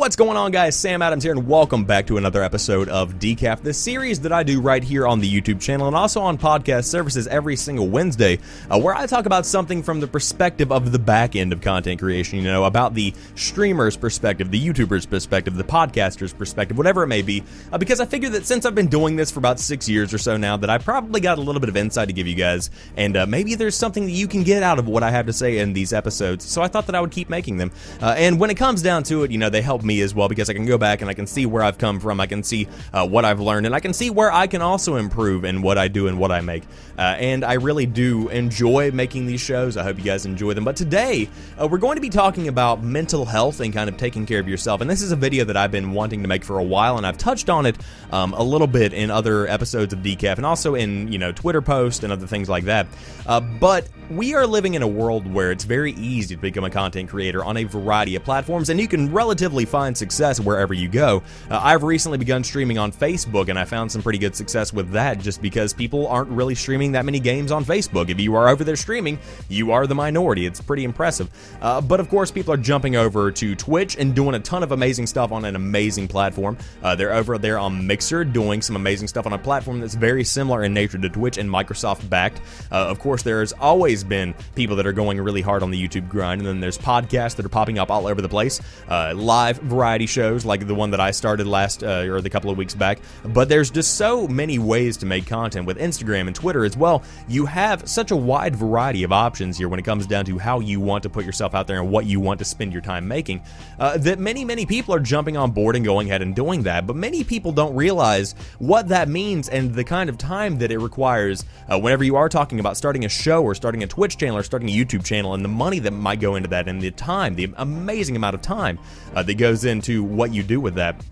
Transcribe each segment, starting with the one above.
What's going on, guys? Sam Adams here, and welcome back to another episode of Decaf, the series that I do right here on the YouTube channel and also on podcast services every single Wednesday, where I talk about something from the perspective of the back end of content creation, you know, about the streamer's perspective, the YouTuber's perspective, the podcaster's perspective, whatever it may be, because I figure that since I've been doing this for about 6 years or so now, that I probably got a little bit of insight to give you guys, and maybe there's something that you can get out of what I have to say in these episodes, so I thought that I would keep making them. And when it comes down to it, you know, they help me as well, because I can go back and I can see where I've come from, I can see what I've learned, and I can see where I can also improve in what I do and what I make. And I really do enjoy making these shows. I hope you guys enjoy them. But today, we're going to be talking about mental health and kind of taking care of yourself. And this is a video that I've been wanting to make for a while, and I've touched on it a little bit in other episodes of Decaf, and also in, you know, Twitter posts and other things like that. But we are living in a world where it's very easy to become a content creator on a variety of platforms, and you can relatively find success wherever you go. I've recently begun streaming on Facebook, and I found some pretty good success with that, just because people aren't really streaming that many games on Facebook. If you are over there streaming, you are the minority. It's pretty impressive. But of course, people are jumping over to Twitch and doing a ton of amazing stuff on an amazing platform. They're over there on Mixer doing some amazing stuff on a platform that's very similar in nature to Twitch and Microsoft backed. Of course, there's always been people that are going really hard on the YouTube grind, and then there's podcasts that are popping up all over the place, live variety shows like the one that I started last or the couple of weeks back. But there's just so many ways to make content with Instagram and Twitter as well. You have such a wide variety of options here when it comes down to how you want to put yourself out there and what you want to spend your time making, that many people are jumping on board and going ahead and doing that. But many people don't realize what that means and the kind of time that it requires whenever you are talking about starting a show or starting a Twitch channel or starting a YouTube channel, and the money that might go into that, and the time, the amazing amount of time that goes into what you do with that.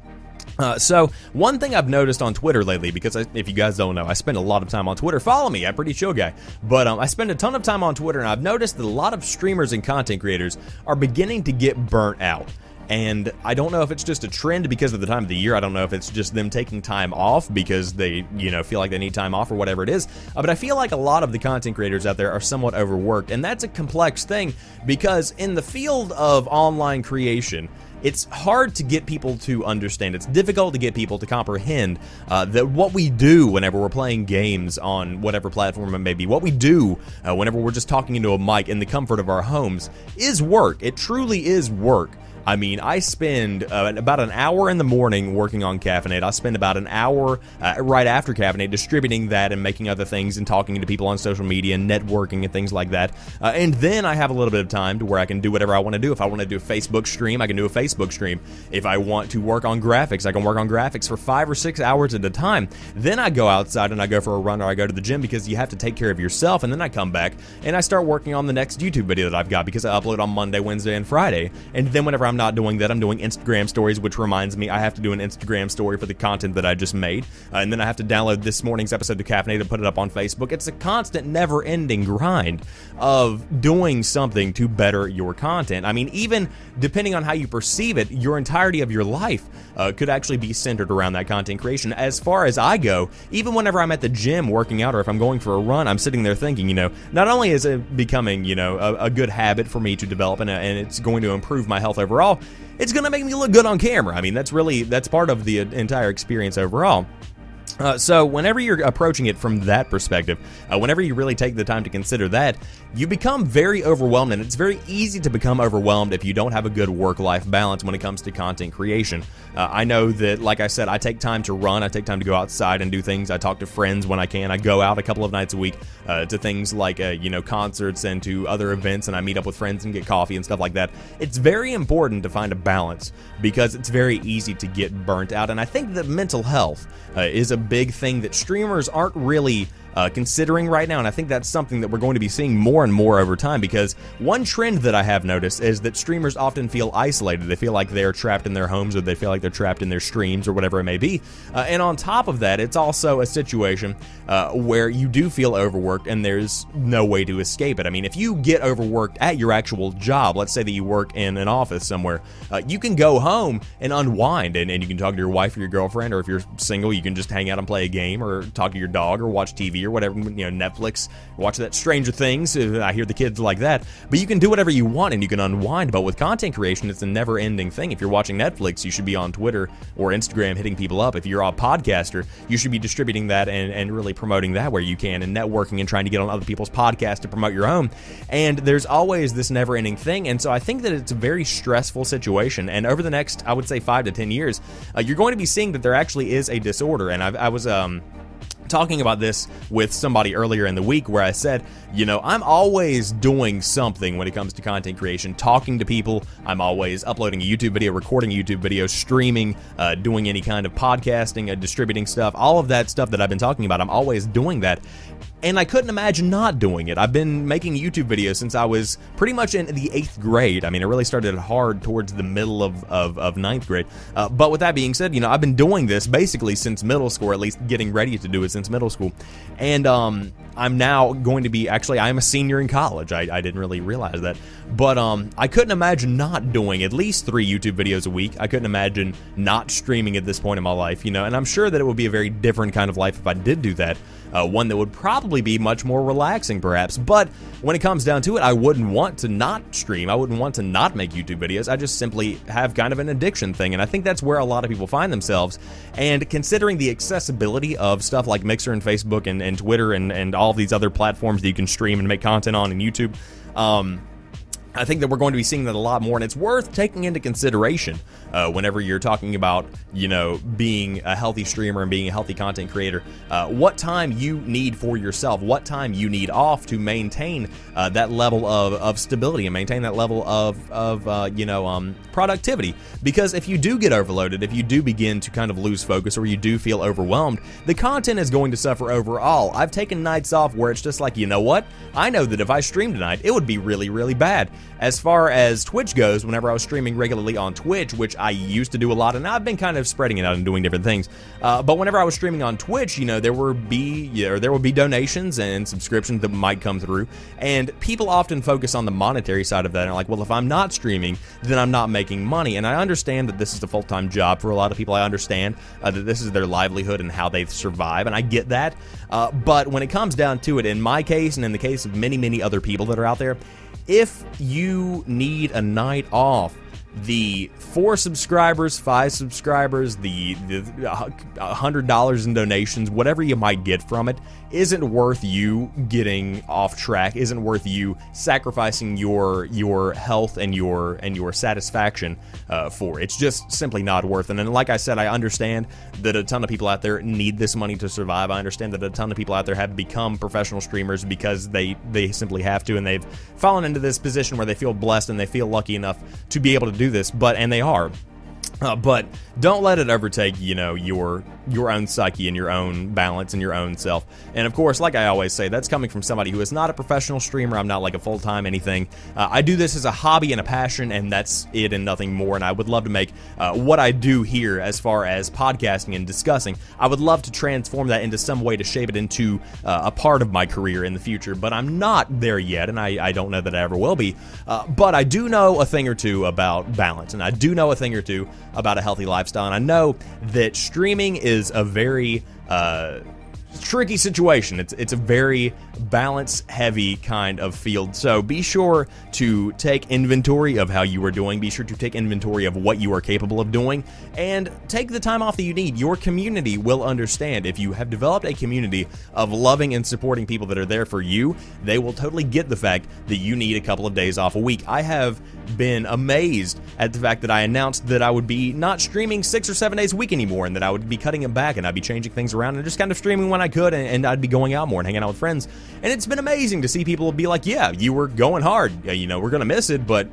So one thing I've noticed on Twitter lately, because if you guys don't know, I spend a lot of time on Twitter. Follow me, I'm a pretty chill guy. But I spend a ton of time on Twitter, and I've noticed that a lot of streamers and content creators are beginning to get burnt out. And I don't know if it's just a trend because of the time of the year. I don't know if it's just them taking time off because they, you know, feel like they need time off or whatever it is. But I feel like a lot of the content creators out there are somewhat overworked. And that's a complex thing, because in the field of online creation, it's hard to get people to understand. It's difficult to get people to comprehend that what we do whenever we're playing games on whatever platform it may be, what we do whenever we're just talking into a mic in the comfort of our homes, is work. It truly is work. I mean, I spend about an hour in the morning working on Caffeinate. I spend about an hour right after Caffeinate distributing that and making other things and talking to people on social media and networking and things like that. And then I have a little bit of time to where I can do whatever I want to do. If I want to do a Facebook stream, I can do a Facebook stream. If I want to work on graphics, I can work on graphics for 5 or 6 hours at a time. Then I go outside and I go for a run, or I go to the gym, because you have to take care of yourself. And then I come back and I start working on the next YouTube video that I've got, because I upload on Monday, Wednesday, and Friday. And then whenever I'm not doing that, I'm doing Instagram stories, which reminds me I have to do an Instagram story for the content that I just made, and then I have to download this morning's episode of Caffeinate and put it up on Facebook. It's a constant, never-ending grind of doing something to better your content. I mean, even depending on how you perceive it, your entirety of your life could actually be centered around that content creation. As far as I go, even whenever I'm at the gym working out, or if I'm going for a run, I'm sitting there thinking, you know, not only is it becoming, you know, a good habit for me to develop, and it's going to improve my health overall, it's going to make me look good on camera. I mean, that's part of the entire experience overall. So whenever you're approaching it from that perspective, whenever you really take the time to consider that, you become very overwhelmed, and it's very easy to become overwhelmed if you don't have a good work-life balance when it comes to content creation. I know that, like I said, I take time to run, I take time to go outside and do things, I talk to friends when I can, I go out a couple of nights a week to things like, you know, concerts and to other events, and I meet up with friends and get coffee and stuff like that. It's very important to find a balance, because it's very easy to get burnt out, and I think that mental health is a big thing that streamers aren't really considering right now, and I think that's something that we're going to be seeing more and more over time, because one trend that I have noticed is that streamers often feel isolated. They feel like they're trapped in their homes, or they feel like they're trapped in their streams, or whatever it may be. And on top of that, it's also a situation where you do feel overworked, and there's no way to escape it. I mean, if you get overworked at your actual job, let's say that you work in an office somewhere, you can go home and unwind, and you can talk to your wife or your girlfriend, or if you're single, you can just hang out and play a game, or talk to your dog, or watch TV, TV or whatever, Netflix, watch that Stranger Things. I hear the kids like that. But you can do whatever you want and you can unwind. But with content creation, it's a never-ending thing. If you're watching Netflix, you should be on Twitter or Instagram hitting people up. If you're a podcaster, you should be distributing that and really promoting that where you can, and networking and trying to get on other people's podcasts to promote your own. And there's always this never-ending thing. And so I think that it's a very stressful situation. And over the next, I would say 5 to 10 years, you're going to be seeing that there actually is a disorder. And I was talking about this with somebody earlier in the week where I said, I'm always doing something when it comes to content creation, talking to people. I'm always uploading a YouTube video, recording a YouTube video, streaming, doing any kind of podcasting, distributing stuff, all of that stuff that I've been talking about. I'm always doing that. And I couldn't imagine not doing it. I've been making YouTube videos since I was pretty much in the 8th grade. I mean, it really started hard towards the middle of 9th grade. But with that being said, I've been doing this basically since middle school, or at least getting ready to do it since middle school. And I'm now going to be, actually, I am a senior in college. I didn't really realize that. But I couldn't imagine not doing at least 3 YouTube videos a week. I couldn't imagine not streaming at this point in my life, and I'm sure that it would be a very different kind of life if I did do that. One that would probably be much more relaxing, perhaps. But when it comes down to it, I wouldn't want to not stream. I wouldn't want to not make YouTube videos. I just simply have kind of an addiction thing, and I think that's where a lot of people find themselves. And considering the accessibility of stuff like Mixer and Facebook and Twitter and all of these other platforms that you can stream and make content on, and YouTube, I think that we're going to be seeing that a lot more, and it's worth taking into consideration whenever you're talking about, being a healthy streamer and being a healthy content creator, what time you need for yourself, what time you need off to maintain that level of stability and maintain that level of productivity. Because if you do get overloaded, if you do begin to kind of lose focus, or you do feel overwhelmed, the content is going to suffer overall. I've taken nights off where it's just like, what? I know that if I streamed tonight, it would be really, really bad. As far as Twitch goes, whenever I was streaming regularly on Twitch, which I used to do a lot, and now I've been kind of spreading it out and doing different things. But whenever I was streaming on Twitch, there would be donations and subscriptions that might come through, and people often focus on the monetary side of that. And are like, well, if I'm not streaming, then I'm not making money. And I understand that this is a full-time job for a lot of people. I understand that this is their livelihood and how they survive, and I get that. But when it comes down to it, in my case and in the case of many, many other people that are out there, if you need a night off, the 4 subscribers, 5 subscribers, the $100 in donations, whatever you might get from it, isn't worth you getting off track, isn't worth you sacrificing your health and your satisfaction for. It's just simply not worth it. And like I said, I understand that a ton of people out there need this money to survive. I understand that a ton of people out there have become professional streamers because they simply have to, and they've fallen into this position where they feel blessed and they feel lucky enough to be able to do this, and they are. But don't let it overtake, your own psyche and your own balance and your own self. And of course, like I always say, that's coming from somebody who is not a professional streamer. I'm not like a full-time anything. I do this as a hobby and a passion, and that's it and nothing more. And I would love to make what I do here as far as podcasting and discussing, I would love to transform that into some way to shape it into a part of my career in the future. But I'm not there yet, and I don't know that I ever will be. But I do know a thing or two about balance, and I do know a thing or two about a healthy lifestyle, and I know that streaming is a very tricky situation. It's a very balance-heavy kind of field. So be sure to take inventory of how you are doing. Be sure to take inventory of what you are capable of doing, and take the time off that you need. Your community will understand. If you have developed a community of loving and supporting people that are there for you, they will totally get the fact that you need a couple of days off a week. I have been amazed at the fact that I announced that I would be not streaming 6 or 7 days a week anymore, and that I would be cutting it back, and I'd be changing things around and just kind of streaming when I could, and I'd be going out more and hanging out with friends. And it's been amazing to see people be like, yeah, you were going hard, we're gonna miss it, but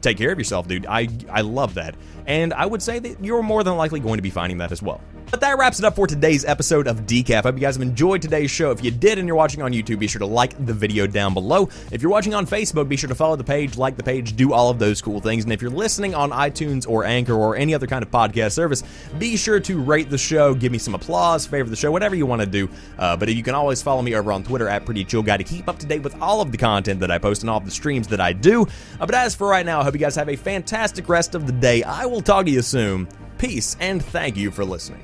take care of yourself, dude. I love that, and I would say that you're more than likely going to be finding that as well. But that wraps it up for today's episode of Decaf. I hope you guys have enjoyed today's show. If you did and you're watching on YouTube, be sure to like the video down below. If you're watching on Facebook, be sure to follow the page, like the page, do all of those cool things. And if you're listening on iTunes or Anchor or any other kind of podcast service, be sure to rate the show, give me some applause, favorite the show, whatever you want to do. But you can always follow me over on Twitter at PrettyChillGuy to keep up to date with all of the content that I post and all of the streams that I do. But as for right now, I hope you guys have a fantastic rest of the day. I will talk to you soon. Peace, and thank you for listening.